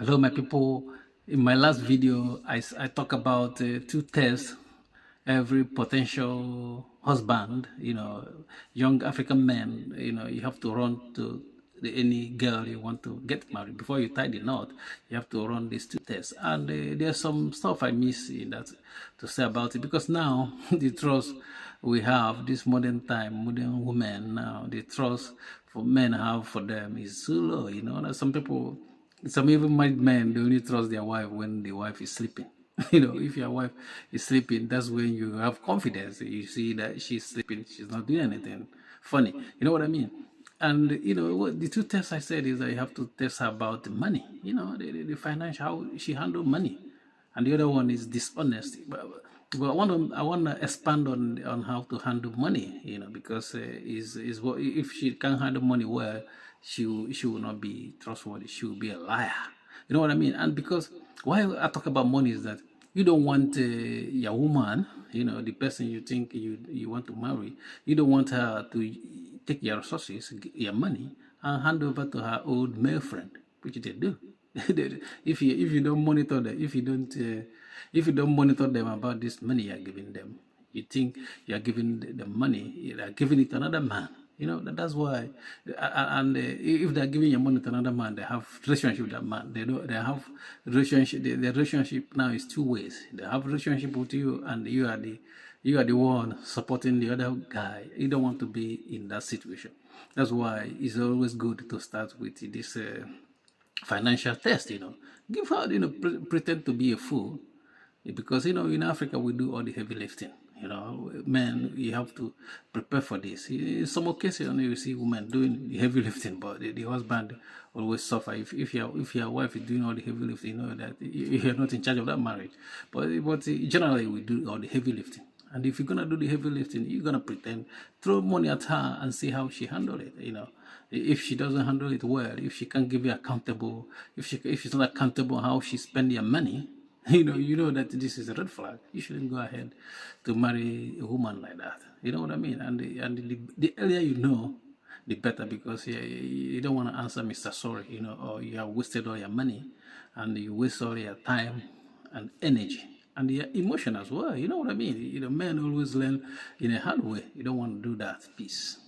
Hello, my people. In my last video, I talk about two tests every potential husband, young African men, you have to run to any girl you want to get married. Before you tie the knot, you have to run these two tests. And there's some stuff I miss in that to say about it because now the trust we have, this modern time, modern women now, the trust for men have for them is so low, Some people, some even married men, they only trust their wife when the wife is sleeping. If your wife is sleeping, that's when you have confidence. You see that she's sleeping, she's not doing anything funny. You know what I mean? And what the two tests I said is that you have to test her about the money, the financial, how she handle money, and the other one is dishonesty. But I want to expand on how to handle money, because is what if she can't handle money well, she will not be trustworthy. She will be a liar. You know what I mean? And because why I talk about money is that you don't want your woman, the person you think you want to marry, you don't want her to take your resources, your money, and hand over to her old male friend, which they do. If you don't monitor them, if you don't monitor them about this money you're giving them, you think you're giving the money, you're giving it to another man. That's why. And if they're giving your money to another man, they have relationship with that man. They have relationship. The relationship now is two ways. They have relationship with you, and you are the one supporting the other guy. You don't want to be in that situation. That's why it's always good to start with this financial test. Give her, pretend to be a fool, because in Africa we do all the heavy lifting. Men, you have to prepare for this. In some occasions you see women doing the heavy lifting, but the husband always suffer. If your wife is doing all the heavy lifting, you know that you're not in charge of that marriage. But generally we do all the heavy lifting. And if you're gonna do the heavy lifting, you're gonna pretend, throw money at her and see how she handle it. If she doesn't handle it well, if she can't give you accountable, if she's not accountable how she spend your money, you know that this is a red flag. You shouldn't go ahead to marry a woman like that. You know what I mean? And the earlier you know, the better, because you don't want to answer Mr. Sorry, or you have wasted all your money and you waste all your time and energy and your emotion as well. You know what I mean? Men always learn in a hard way. You don't want to do that. Peace.